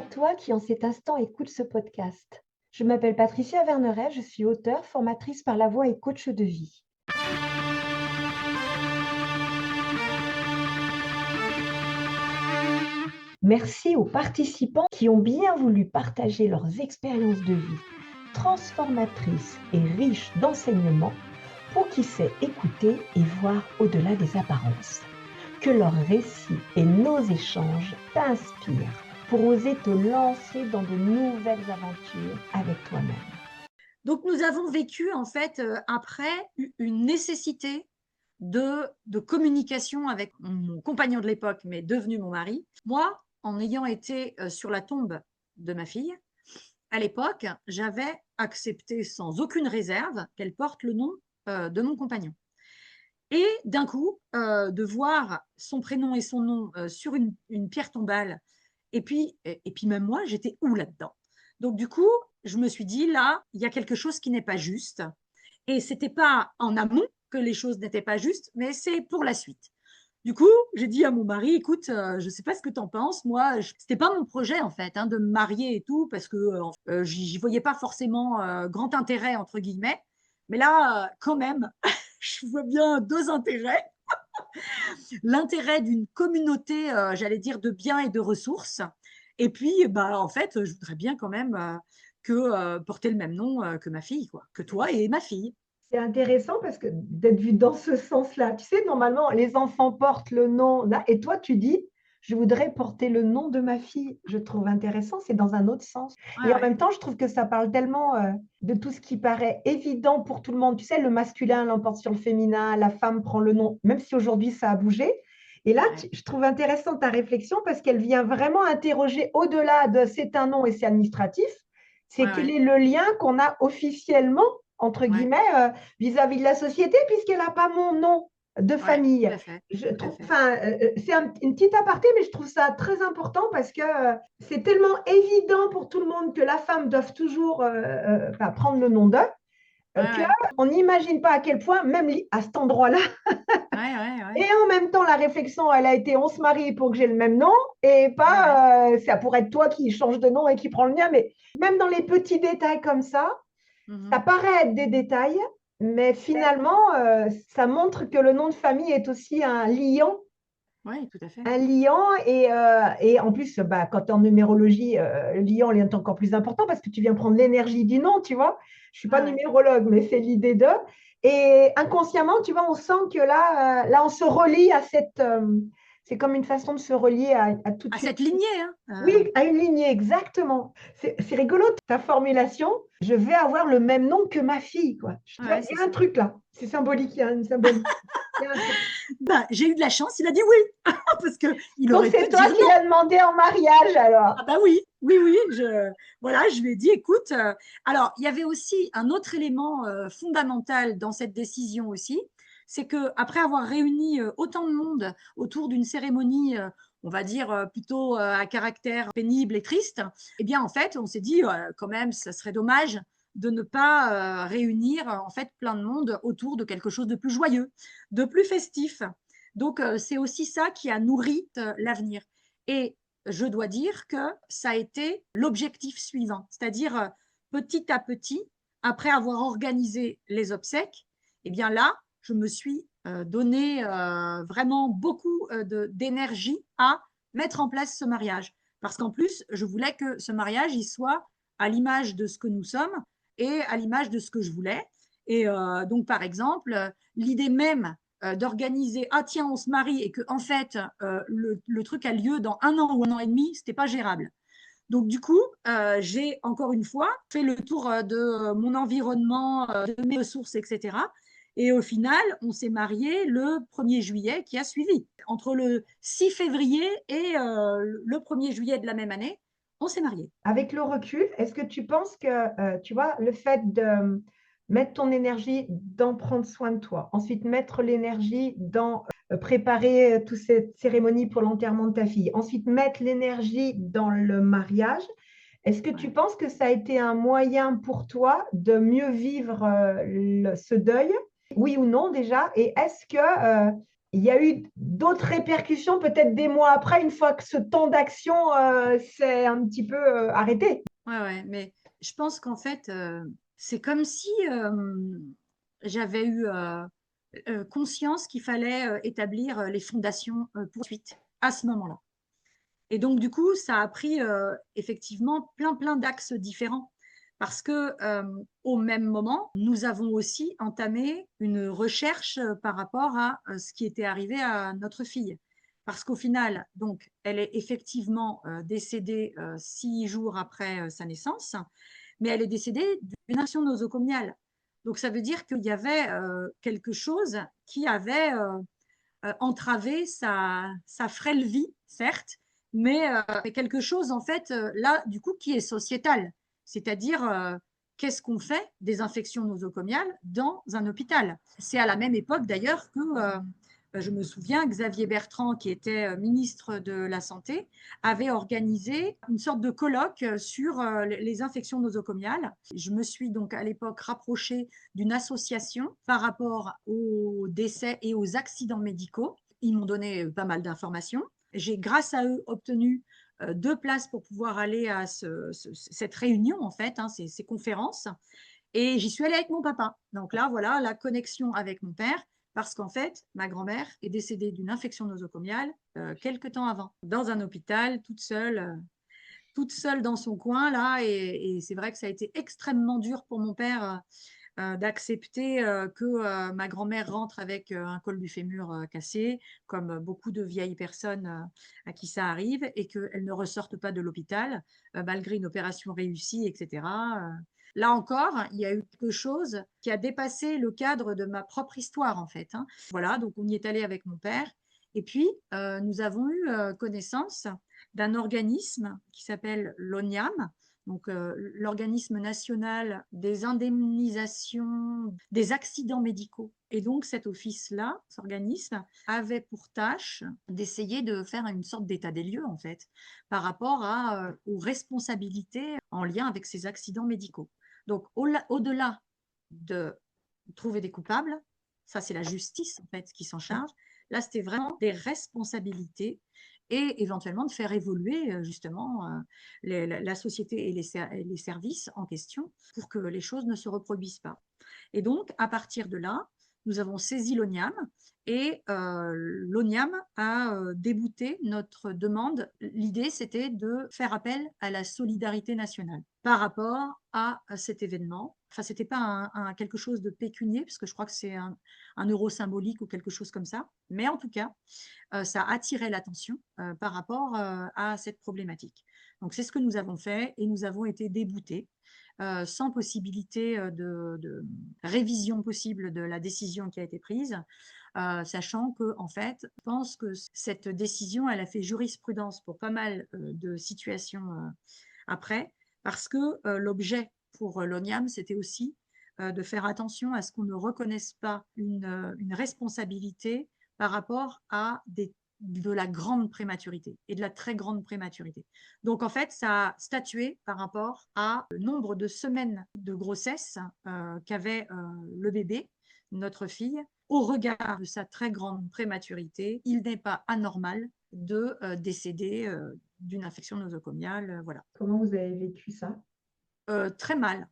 à toi qui en cet instant écoute ce podcast. Je m'appelle Patricia Verneret, je suis auteure, formatrice par la voix et coach de vie. Merci aux participants qui ont bien voulu partager leurs expériences de vie transformatrices et riches d'enseignements pour qui sait écouter et voir au-delà des apparences. Que leurs récits et nos échanges t'inspirent pour oser te lancer dans de nouvelles aventures avec toi-même. Donc, nous avons vécu, en fait, après, une nécessité de communication avec mon compagnon de l'époque, mais devenu mon mari. Moi, en ayant été sur la tombe de ma fille, à l'époque, j'avais accepté sans aucune réserve qu'elle porte le nom de mon compagnon. Et d'un coup, de voir son prénom et son nom sur une pierre tombale, et puis même moi, j'étais où là-dedans? Donc du coup, je me suis dit, là, il y a quelque chose qui n'est pas juste. Et c'était pas en amont que les choses n'étaient pas justes, mais c'est pour la suite. Du coup, j'ai dit à mon mari, écoute, je ne sais pas ce que tu en penses. Moi, c'était pas mon projet, en fait, de me marier et tout, parce que j'y voyais pas forcément grand intérêt, entre guillemets. Mais là, quand même, je vois bien deux intérêts. L'intérêt d'une communauté, j'allais dire, de biens et de ressources. Et puis, en fait, je voudrais bien quand même que porter le même nom que ma fille, quoi, que toi et ma fille. C'est intéressant parce que d'être vu dans ce sens-là. Tu sais, normalement, les enfants portent le nom là, et toi, tu dis, je voudrais porter le nom de ma fille. Je trouve intéressant, c'est dans un autre sens. Ouais, Et en ouais. même temps, je trouve que ça parle tellement de tout ce qui paraît évident pour tout le monde. Tu sais, le masculin l'emporte sur le féminin, la femme prend le nom, même si aujourd'hui ça a bougé. Et là, Ouais. je trouve intéressant ta réflexion parce qu'elle vient vraiment interroger au-delà de c'est un nom et c'est administratif, c'est Ouais, quel ouais. est le lien qu'on a officiellement, entre Ouais. guillemets, vis-à-vis de la société, puisqu'elle n'a pas mon nom de Ouais, famille. tout à fait, Je tout à trouve, fait. enfin, c'est une petite aparté, mais je trouve ça très important parce que c'est tellement évident pour tout le monde que la femme doit toujours prendre le nom d'eux, Ouais, ouais, qu'on n'imagine pas à quel point, même à cet endroit-là, ouais, ouais, et ouais, en même temps, la réflexion, elle a été on se marie pour que j'ai le même nom et ouais, ouais. pas ça pourrait être toi qui change de nom et qui prend le mien. Mais même dans les petits détails comme ça Mhm. paraît être des détails, mais finalement, ça montre que le nom de famille est aussi Ouais, tout à fait. un liant et en plus, quand tu es en numérologie, le liant est encore plus important parce que tu viens prendre l'énergie du nom, tu vois. Je ne suis pas Ouais, ouais. numérologue, mais c'est l'idée d'eux. Et inconsciemment, tu vois, on sent que là on se relie à c'est comme une façon de se relier à toute À une. cette lignée, hein. Oui, à une lignée, exactement. C'est rigolo ta formulation. Je vais avoir le même nom que ma fille, quoi. Tu vois, Ouais, il c'est y a un ça. truc là. C'est symbolique, il y a une symbolique. Il y a un truc. J'ai eu de la chance, il a dit oui, parce qu'il Donc aurait c'est pu toi dire qui non. l'as demandé en mariage alors. Ah bah oui, oui, oui, voilà, je lui ai dit, écoute, alors il y avait aussi un autre élément fondamental dans cette décision aussi, c'est que après avoir réuni autant de monde autour d'une cérémonie, on va dire plutôt à caractère pénible et triste, eh bien en fait, on s'est dit quand même, ça serait dommage de ne pas réunir en fait plein de monde autour de quelque chose de plus joyeux, de plus festif. Donc c'est aussi ça qui a nourri l'avenir. Et je dois dire que ça a été l'objectif suivant, c'est-à-dire petit à petit, après avoir organisé les obsèques, eh bien là, je me suis donné vraiment beaucoup d'énergie à mettre en place ce mariage. Parce qu'en plus, je voulais que ce mariage il soit à l'image de ce que nous sommes et à l'image de ce que je voulais. Et donc, par exemple, l'idée même d'organiser ah tiens on se marie et que en fait le truc a lieu dans un an ou un an et demi, c'était pas gérable. Donc du coup, j'ai encore une fois fait le tour de mon environnement, de mes ressources, etc. Et au final, on s'est marié le 1er juillet qui a suivi. Entre le 6 février et le 1er juillet de la même année, on s'est marié. Avec le recul, est-ce que tu penses que, tu vois, le fait de mettre ton énergie dans prendre soin de toi, ensuite mettre l'énergie dans préparer toute cette cérémonie pour l'enterrement de ta fille, ensuite mettre l'énergie dans le mariage, est-ce que tu Ouais. penses que ça a été un moyen pour toi de mieux vivre ce deuil? Oui ou non déjà? Et est-ce que il y a eu d'autres répercussions, peut-être des mois après, une fois que ce temps d'action s'est un petit peu arrêté. Ouais, ouais, mais je pense qu'en fait, c'est comme si j'avais eu conscience qu'il fallait établir les fondations pour la suite à ce moment-là. Et donc, du coup, ça a pris effectivement plein d'axes différents. Parce que au même moment, nous avons aussi entamé une recherche par rapport à ce qui était arrivé à notre fille. Parce qu'au final, donc, elle est effectivement décédée 6 jours après sa naissance, mais elle est décédée d'une action nosocomiale. Donc, ça veut dire qu'il y avait quelque chose qui avait entravé sa frêle vie, certes, mais quelque chose, en fait, là, du coup, qui est sociétal. C'est-à-dire, qu'est-ce qu'on fait des infections nosocomiales dans un hôpital? C'est à la même époque, d'ailleurs, que je me souviens, Xavier Bertrand, qui était ministre de la Santé, avait organisé une sorte de colloque sur les infections nosocomiales. Je me suis donc à l'époque rapprochée d'une association par rapport aux décès et aux accidents médicaux. Ils m'ont donné pas mal d'informations. J'ai, grâce à eux, obtenu 2 places pour pouvoir aller à cette réunion, en fait, hein, ces conférences. Et j'y suis allée avec mon papa. Donc là, voilà la connexion avec mon père, parce qu'en fait, ma grand-mère est décédée d'une infection nosocomiale quelques temps avant, dans un hôpital, toute seule dans son coin, là. Et c'est vrai que ça a été extrêmement dur pour mon père d'accepter que ma grand-mère rentre avec un col du fémur cassé, comme beaucoup de vieilles personnes à qui ça arrive, et qu'elle ne ressorte pas de l'hôpital, malgré une opération réussie, etc. Là encore, il y a eu quelque chose qui a dépassé le cadre de ma propre histoire, en fait, hein. Voilà, donc on y est allé avec mon père. Et puis, nous avons eu connaissance d'un organisme qui s'appelle l'ONIAM, donc l'organisme national des indemnisations des accidents médicaux. Et donc cet office-là, cet organisme, avait pour tâche d'essayer de faire une sorte d'état des lieux, en fait, par rapport aux responsabilités en lien avec ces accidents médicaux. Donc au-delà de trouver des coupables, ça c'est la justice, en fait, qui s'en charge. Là, c'était vraiment des responsabilités et éventuellement de faire évoluer justement la société et les services en question pour que les choses ne se reproduisent pas. Et donc, à partir de là, nous avons saisi l'ONIAM et l'ONIAM a débouté notre demande. L'idée, c'était de faire appel à la solidarité nationale par rapport à cet événement. Enfin, ce n'était pas quelque chose de pécunier, parce que je crois que c'est un euro symbolique ou quelque chose comme ça. Mais en tout cas, ça attirait l'attention par rapport à cette problématique. Donc, c'est ce que nous avons fait et nous avons été déboutés sans possibilité de révision possible de la décision qui a été prise, sachant que, en fait, je pense que cette décision, elle a fait jurisprudence pour pas mal de situations après, parce que l'objet pour l'ONIAM, c'était aussi de faire attention à ce qu'on ne reconnaisse pas une responsabilité par rapport à de la grande prématurité et de la très grande prématurité. Donc, en fait, ça a statué par rapport à le nombre de semaines de grossesse qu'avait le bébé, notre fille. Au regard de sa très grande prématurité, il n'est pas anormal de décéder d'une infection nosocomiale. Voilà. Comment vous avez vécu ça? Très mal.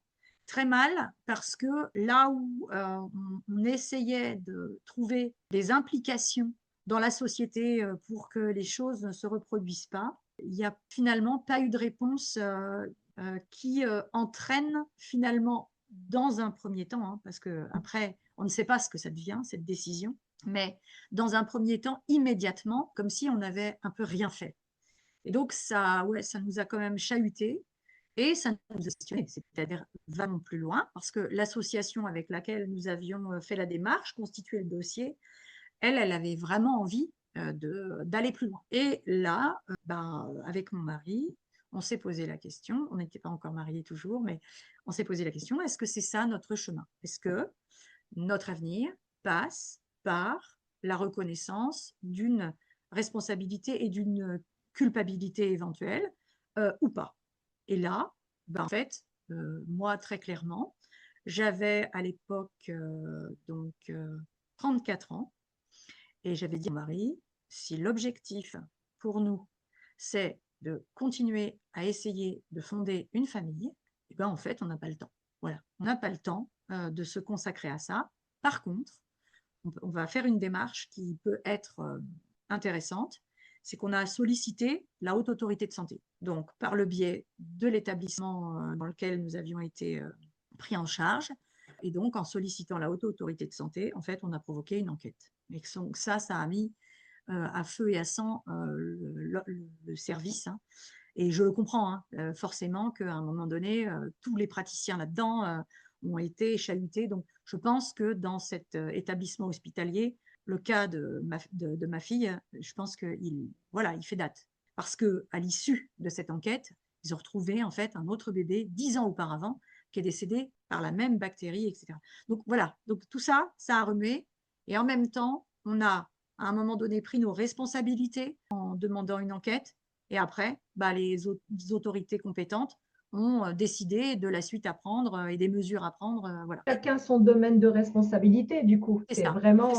Très mal parce que là où on essayait de trouver des implications dans la société pour que les choses ne se reproduisent pas, il n'y a finalement pas eu de réponse qui entraîne finalement dans un premier temps, hein, parce que après on ne sait pas ce que ça devient, cette décision, mais dans un premier temps, immédiatement, comme si on n'avait un peu rien fait. Et donc ça, ouais, ça nous a quand même chahuté. Et ça nous a questionné, c'est-à-dire vraiment plus loin, parce que l'association avec laquelle nous avions fait la démarche, constitué le dossier, elle avait vraiment envie d'aller plus loin. Et là, avec mon mari, on s'est posé la question, on n'était pas encore mariés toujours, mais on s'est posé la question, est-ce que c'est ça notre chemin? Est-ce que notre avenir passe par la reconnaissance d'une responsabilité et d'une culpabilité éventuelle ou pas? Et là, en fait, moi, très clairement, j'avais à l'époque donc 34 ans Et j'avais dit à mon mari, si l'objectif pour nous, c'est de continuer à essayer de fonder une famille, eh ben, en fait, on n'a pas le temps. Voilà, on n'a pas le temps de se consacrer à ça. Par contre, on va faire une démarche qui peut être intéressante, c'est qu'on a sollicité la Haute Autorité de Santé. Donc, par le biais de l'établissement dans lequel nous avions été pris en charge, et donc en sollicitant la Haute Autorité de Santé, en fait, on a provoqué une enquête. Et donc ça a mis à feu et à sang le service. Hein. Et je le comprends, hein, forcément qu'à un moment donné, tous les praticiens là-dedans ont été chahutés. Donc, je pense que dans cet établissement hospitalier, le cas de ma fille, je pense qu'il voilà, il fait date. Parce qu'à l'issue de cette enquête, ils ont retrouvé en fait un autre bébé 10 ans auparavant qui est décédé par la même bactérie, etc. Donc voilà, donc tout ça, ça a remué. Et en même temps, on a à un moment donné pris nos responsabilités en demandant une enquête. Et après, bah, les autorités compétentes ont décidé de la suite à prendre et des mesures à prendre. Voilà. Chacun son domaine de responsabilité, du coup. C'est C'est ça, vraiment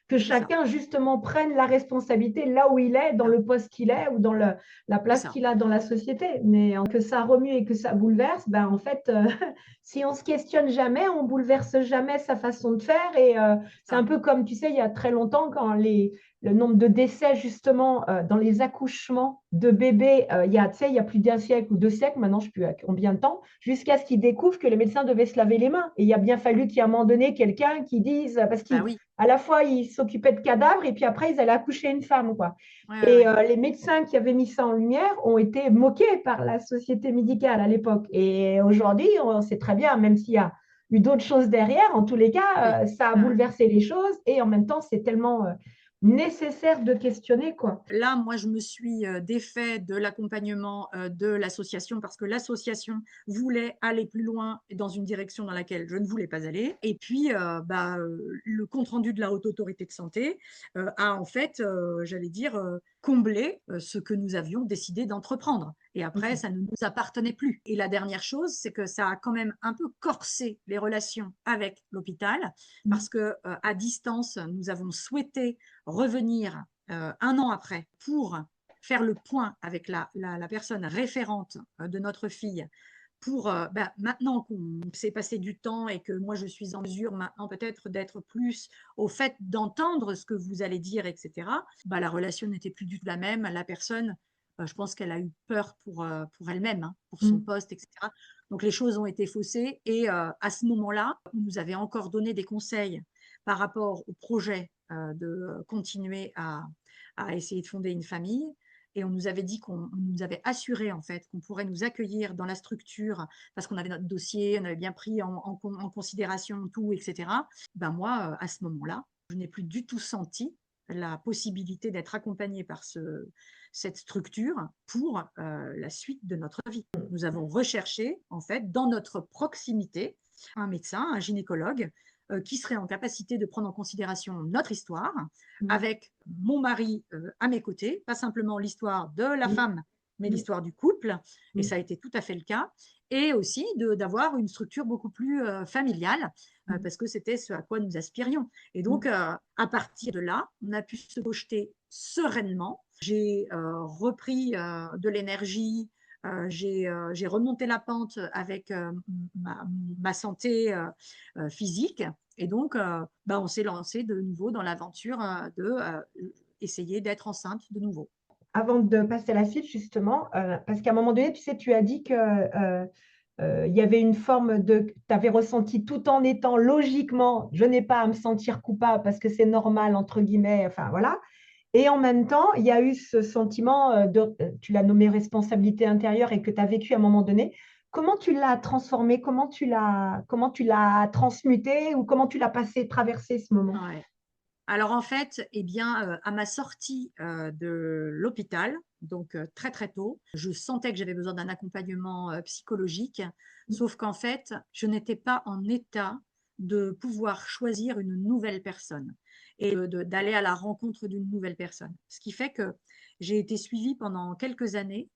que c'est ça, chacun, justement, prenne la responsabilité là où il est, dans le poste qu'il est ou dans la c'est place ça. qu'il a dans la société. Mais que ça remue et que ça bouleverse, ben, en fait, si on se questionne jamais, on bouleverse jamais sa façon de faire. Et c'est un peu comme, tu sais, il y a très longtemps, quand le nombre de décès, justement, dans les accouchements de bébés, il y a, tu sais, il y a plus d'un siècle ou 2 siècles, maintenant, je ne sais plus à combien de temps, jusqu'à ce qu'ils découvrent que les médecins devaient se laver les mains. Et il a bien fallu qu'il y ait à un moment donné quelqu'un qui dise, parce Bah oui, qu'à la fois, ils s'occupaient de cadavres et puis après, ils allaient accoucher une femme, quoi. ouais, ouais, Et ouais. les médecins qui avaient mis ça en lumière ont été moqués par la société médicale à l'époque. Et aujourd'hui, on sait très bien, même s'il y a eu d'autres choses derrière, en tous les Oui, cas, ça a ouais, ouais. bouleversé les choses et en même temps, c'est tellement nécessaire de questionner, quoi. Là, moi, je me suis défait de l'accompagnement de l'association parce que l'association voulait aller plus loin dans une direction dans laquelle je ne voulais pas aller. Et puis, le compte-rendu de la Haute Autorité de Santé a en fait, j'allais dire, comblé ce que nous avions décidé d'entreprendre. Et après, Ok. ça ne nous appartenait plus. Et la dernière chose, c'est que ça a quand même un peu corsé les relations avec l'hôpital parce que à distance, nous avons souhaité revenir 1 an après pour faire le point avec la personne référente de notre fille pour maintenant qu'on s'est passé du temps et que moi je suis en mesure maintenant peut-être d'être plus au fait d'entendre ce que vous allez dire, etc. Bah, la relation n'était plus du tout la même. La personne, je pense qu'elle a eu peur pour elle-même, hein, pour son Mm. poste, etc. Donc les choses ont été faussées et à ce moment-là, on nous avait encore donné des conseils par rapport au projet de continuer à essayer de fonder une famille. Et on nous avait dit qu'on nous avait assuré en fait qu'on pourrait nous accueillir dans la structure parce qu'on avait notre dossier, on avait bien pris en considération tout, etc. Ben moi, à ce moment-là, je n'ai plus du tout senti la possibilité d'être accompagnée par cette structure pour la suite de notre vie. Nous avons recherché en fait dans notre proximité un médecin, un gynécologue qui serait en capacité de prendre en considération notre histoire, Mm. avec mon mari à mes côtés, pas simplement l'histoire de la Mm. femme, mais Mm. l'histoire du couple, et Mm. ça a été tout à fait le cas, et aussi d'avoir une structure beaucoup plus familiale, Mm. parce que c'était ce à quoi nous aspirions. Et donc, Mm. à partir de là, on a pu se projeter sereinement. J'ai repris de l'énergie, j'ai remonté la pente avec ma santé physique. Et donc, on s'est lancé de nouveau dans l'aventure de essayer d'être enceinte de nouveau. Avant de passer à la suite, justement, parce qu'à un moment donné, tu sais, tu as dit que il y avait une forme de, tu avais ressenti tout en étant logiquement, je n'ai pas à me sentir coupable parce que c'est normal, entre guillemets, enfin voilà. Et en même temps, il y a eu ce sentiment tu l'as nommé responsabilité intérieure et que tu as vécu à un moment donné. Comment tu l'as transformé? Comment tu l'as transmuté ou comment tu l'as passé, traversé ce moment? Ouais. Alors en fait, eh bien, à ma sortie de l'hôpital, donc très très tôt, je sentais que j'avais besoin d'un accompagnement psychologique, sauf qu'en fait, je n'étais pas en état de pouvoir choisir une nouvelle personne et d'aller à la rencontre d'une nouvelle personne. Ce qui fait que j'ai été suivie pendant quelques années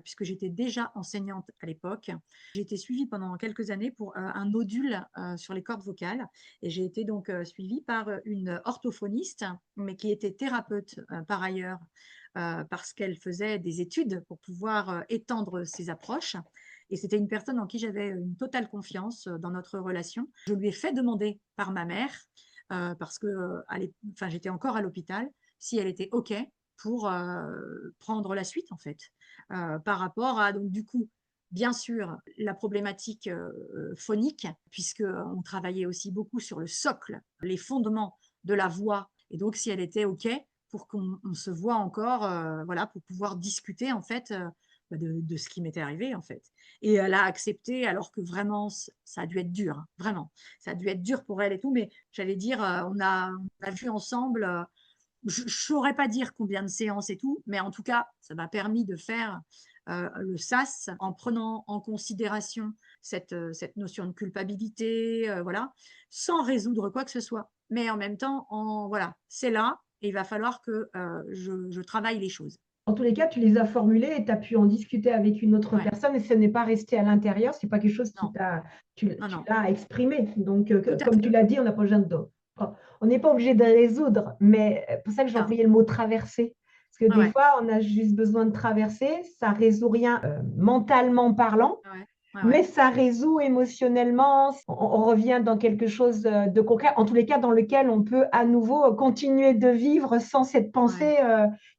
puisque j'étais déjà enseignante à l'époque. J'ai été suivie pendant quelques années pour un nodule sur les cordes vocales et j'ai été donc suivie par une orthophoniste, mais qui était thérapeute par ailleurs, parce qu'elle faisait des études pour pouvoir étendre ses approches. Et c'était une personne en qui j'avais une totale confiance dans notre relation. Je lui ai fait demander par ma mère, parce que enfin, j'étais encore à l'hôpital, si elle était OK pour prendre la suite, en fait, par rapport à, donc, du coup, bien sûr, la problématique phonique, puisqu'on travaillait aussi beaucoup sur le socle, les fondements de la voix. Et donc, si elle était OK pour qu'on se voit encore, voilà, pour pouvoir discuter, en fait, de ce qui m'était arrivé, en fait. Et elle a accepté, alors que vraiment, ça a dû être dur, hein, vraiment. Ça a dû être dur pour elle et tout, mais j'allais dire, on a vu ensemble, je ne saurais pas dire combien de séances et tout, mais en tout cas, ça m'a permis de faire le SAS en prenant en considération cette notion de culpabilité, voilà, sans résoudre quoi que ce soit. Mais en même temps, voilà, c'est là et il va falloir que je travaille les choses. En tous les cas, tu les as formulés et tu as pu en discuter avec une autre Ouais, personne et ce n'est pas resté à l'intérieur, c'est pas quelque chose non, non, tu non, l'as exprimé. Donc, tout à comme tu fait. l'as dit, on n'a pas besoin on n'est pas obligé de résoudre, mais pour ça que j'ai Non, employé le mot traverser. Parce que ah des ouais, fois, on a juste besoin de traverser, ça résout rien mentalement parlant, ah ouais, ouais, mais ouais, ça résout émotionnellement. On revient dans quelque chose de concret, en tous les cas dans lequel on peut à nouveau continuer de vivre sans cette ouais, pensée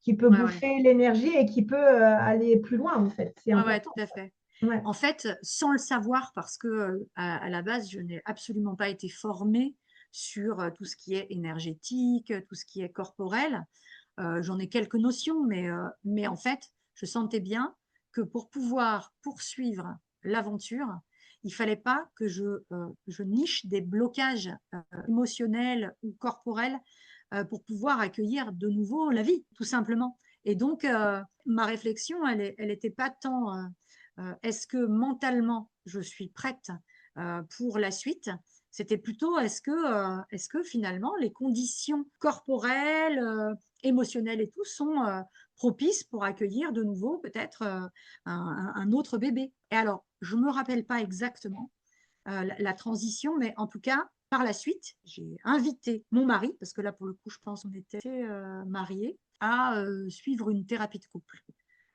qui peut ouais, ouais, bouffer l'énergie et qui peut aller plus loin en fait. C'est ouais, ouais, important tout à ça. fait. Ouais. En fait, sans le savoir, parce que à la base, je n'ai absolument pas été formée sur tout ce qui est énergétique, tout ce qui est corporel. J'en ai quelques notions, mais en fait, je sentais bien que pour pouvoir poursuivre l'aventure, il fallait pas que je niche des blocages émotionnels ou corporels pour pouvoir accueillir de nouveau la vie, tout simplement. Et donc, ma réflexion, elle était pas tant est-ce que mentalement je suis prête pour la suite. C'était plutôt est-ce que finalement les conditions corporelles, émotionnelles et tout sont propices pour accueillir de nouveau peut-être un autre bébé. Et alors, je ne me rappelle pas exactement la transition, mais en tout cas, par la suite, j'ai invité mon mari, parce que là, pour le coup, je pense qu'on était mariés, à suivre une thérapie de couple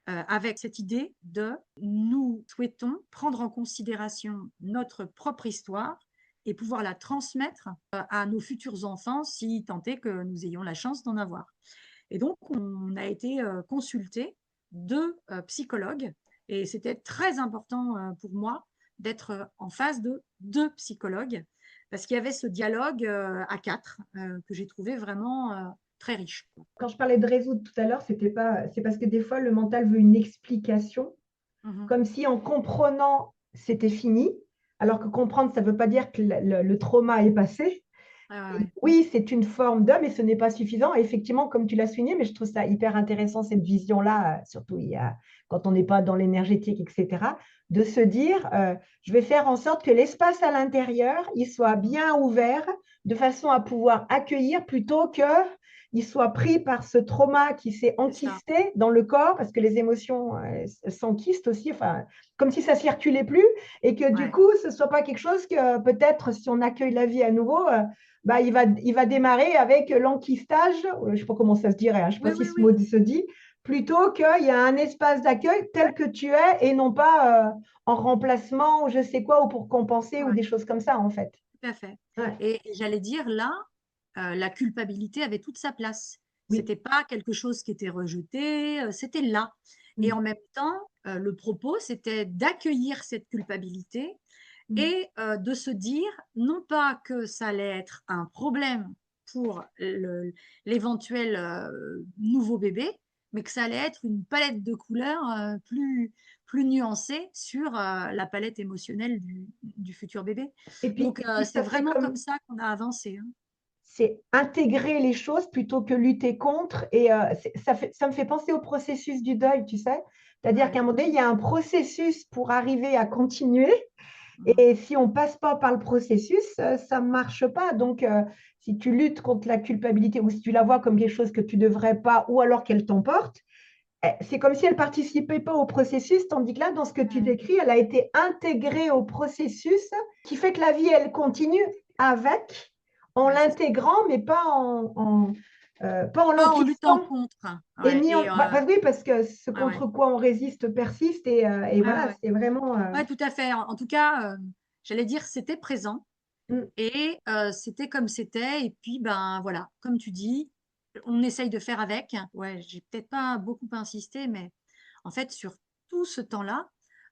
avec cette idée de nous souhaitons prendre en considération notre propre histoire et pouvoir la transmettre à nos futurs enfants si tant est que nous ayons la chance d'en avoir. Et donc, on a été consulté deux psychologues et c'était très important pour moi d'être en face de deux psychologues parce qu'il y avait ce dialogue à quatre que j'ai trouvé vraiment très riche. Quand je parlais de résoudre tout à l'heure, c'est parce que des fois le mental veut une explication, Mhm. comme si en comprenant c'était fini, alors que comprendre ça ne veut pas dire que le trauma est passé. Ouais, ouais, ouais. Oui, c'est une forme d'homme et ce n'est pas suffisant. Et effectivement, comme tu l'as souligné, mais je trouve ça hyper intéressant, cette vision-là, surtout quand on n'est pas dans l'énergétique, etc., de se dire, je vais faire en sorte que l'espace à l'intérieur, il soit bien ouvert, de façon à pouvoir accueillir plutôt qu'il soit pris par ce trauma qui s'est C'est ça. enquisté dans le corps, parce que les émotions s'enquistent aussi, enfin, comme si ça circulait plus, et que du Ouais. coup, ce ne soit pas quelque chose que peut-être si on accueille la vie à nouveau, bah, il va démarrer avec l'enquistage, je ne sais pas comment ça se dirait, hein, je ne sais Oui, pas si oui, ce mot oui. se dit, plutôt qu'il y a un espace d'accueil tel que tu es et non pas en remplacement ou je sais quoi, ou pour compenser ou Ouais, des choses comme ça, en fait. tout à fait. Ouais, Et j'allais dire, là, la culpabilité avait toute sa place. oui, C'était pas quelque chose qui était rejeté, c'était là. Et oui, en même temps, le propos, c'était d'accueillir cette culpabilité mm, et de se dire, non pas que ça allait être un problème pour l'éventuel nouveau bébé, mais que ça allait être une palette de couleurs plus nuancée sur la palette émotionnelle du futur bébé. Donc, et puis c'est ça fait vraiment comme comme, ça qu'on a avancé, hein. c'est intégrer les choses plutôt que lutter contre. Et ça me fait penser au processus du deuil, tu sais. C'est-à-dire qu'à Ouais. un moment donné, il y a un processus pour arriver à continuer. Mhm. Et si on ne passe pas par le processus, ça ne marche pas. Donc, si tu luttes contre la culpabilité ou si tu la vois comme quelque chose que tu ne devrais pas ou alors qu'elle t'emporte, c'est comme si elle participait pas au processus, tandis que là, dans ce que tu décris, elle a été intégrée au processus, qui fait que la vie, elle continue avec, en l'intégrant, mais pas pas en Pas en luttant l'enquistant. contre. Et Ouais, oui, parce que ce ouais, ouais. contre quoi on résiste persiste, et Ouais, ouais, voilà, ouais. c'est vraiment. Ouais, tout à fait. En tout cas, j'allais dire, c'était présent Mm, et c'était comme c'était. Et puis, ben voilà, comme tu dis, on essaye de faire avec. Ouais, j'ai peut-être pas beaucoup insisté, mais en fait, sur tout ce temps-là,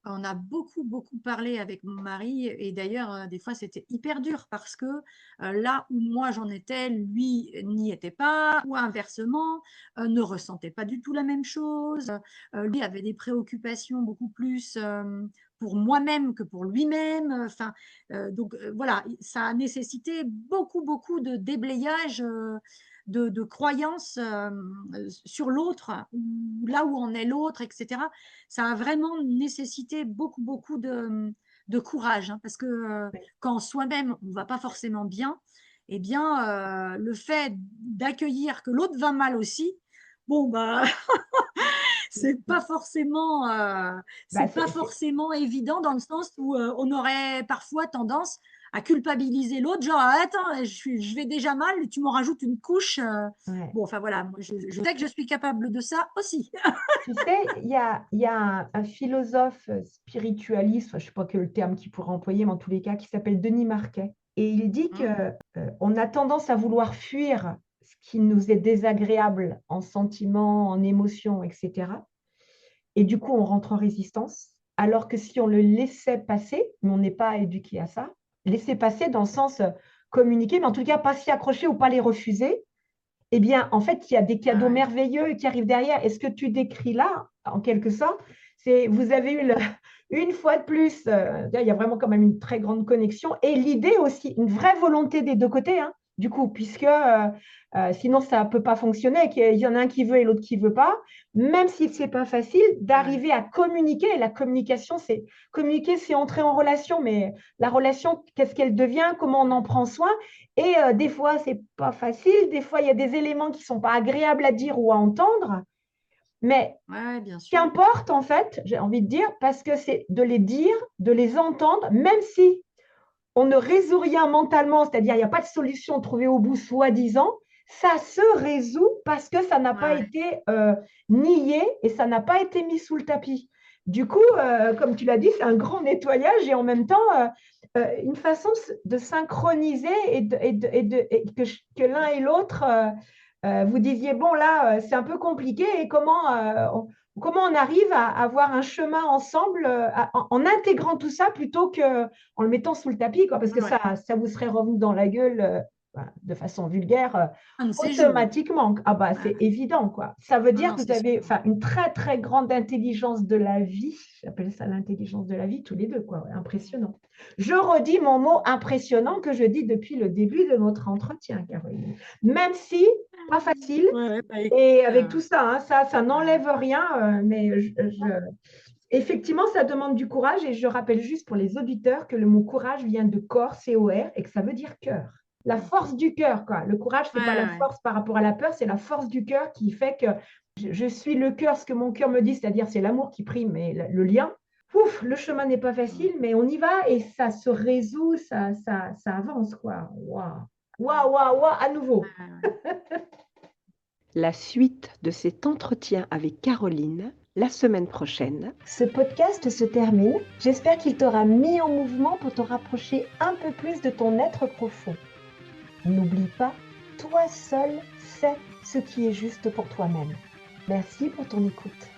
on a beaucoup, beaucoup parlé avec mon mari. Et d'ailleurs, des fois, c'était hyper dur parce que là où moi j'en étais, lui n'y était pas, ou inversement, ne ressentait pas du tout la même chose. Lui avait des préoccupations beaucoup plus pour moi-même que pour lui-même. Enfin, donc voilà, ça a nécessité beaucoup, beaucoup de déblayage de croyances sur l'autre, ou là où en est l'autre, etc. Ça a vraiment nécessité beaucoup, beaucoup de courage, hein, parce que ouais. quand soi-même on ne va pas forcément bien, eh bien, le fait d'accueillir que l'autre va mal aussi, bon, bah, Bah, c'est pas forcément évident dans le sens où on aurait parfois tendance à culpabiliser l'autre, genre ah, attends, je vais déjà mal, tu m'en rajoutes une couche. ouais. Bon, enfin voilà, moi je sais que je suis capable de ça aussi. Tu sais, il y a un philosophe spiritualiste, enfin, je ne sais pas quel terme qu'il pourrait employer, mais en tous les cas, qui s'appelle Denis Marquet. Et il dit que on a tendance à vouloir fuir ce qui nous est désagréable en sentiments, en émotions, etc. Et du coup, on rentre en résistance. Alors que si on le laissait passer, mais on n'est pas éduqué à ça, laisser passer dans le sens communiquer, mais en tout cas, pas s'y accrocher ou pas les refuser, eh bien, en fait, il y a des cadeaux Ah ouais. merveilleux qui arrivent derrière. Et ce que tu décris là, en quelque sorte, c'est vous avez eu une fois de plus, il y a vraiment quand même une très grande connexion. Et l'idée aussi, une vraie volonté des deux côtés, hein, du coup, puisque sinon, ça ne peut pas fonctionner, qu'il y en a un qui veut et l'autre qui ne veut pas, même si ce n'est pas facile, Ah ouais. d'arriver à communiquer. Et la communication, c'est communiquer, c'est entrer en relation, mais la relation, qu'est-ce qu'elle devient, comment on en prend soin. Et des fois, c'est pas facile. Des fois, il y a des éléments qui sont pas agréables à dire ou à entendre. Mais Ouais, ouais, bien sûr. qu'importe, en fait, j'ai envie de dire, parce que c'est de les dire, de les entendre, même si on ne résout rien mentalement, c'est-à-dire il n'y a pas de solution trouvée au bout, soi-disant, ça se résout parce que ça n'a Ouais, pas ouais. été nié et ça n'a pas été mis sous le tapis. Du coup, comme tu l'as dit, c'est un grand nettoyage et en même temps une façon de synchroniser et que l'un et l'autre, vous disiez, bon là, c'est un peu compliqué et comment on arrive à avoir un chemin ensemble en intégrant tout ça plutôt que en le mettant sous le tapis, quoi, parce Ouais, que ouais. ça vous serait revenu dans la gueule voilà, de façon vulgaire Un de ces jours. automatiquement. Ah bah Ouais, c'est ouais. évident, quoi. Ça veut Non, dire non, que vous c'est sûr. avez enfin, une très très grande intelligence de la vie. J'appelle ça l'intelligence de la vie, tous les deux, quoi. Ouais, impressionnant. Je redis mon mot impressionnant que je dis depuis le début de notre entretien, Caroline. Même si pas facile, Ouais, ouais, bah, écoute, et avec tout ça, hein, ça ouais. n'enlève rien, mais effectivement, ça demande du courage et je rappelle juste pour les auditeurs que le mot courage vient de corps, C-O-R, et que ça veut dire cœur. La force du cœur, quoi. Le courage, c'est Ouais, pas la ouais, force par rapport à la peur, c'est la force du cœur qui fait que je suis le cœur, ce que mon cœur me dit, c'est-à-dire c'est l'amour qui prime et le lien. Ouf, le chemin n'est pas facile, mais on y va et ça se résout, ça avance, quoi. Waouh, waouh, waouh, waouh, à nouveau. ouais, ouais. La suite de cet entretien avec Caroline la semaine prochaine. Ce podcast se termine. J'espère qu'il t'aura mis en mouvement pour te rapprocher un peu plus de ton être profond. N'oublie pas, toi seul sais ce qui est juste pour toi-même. Merci pour ton écoute.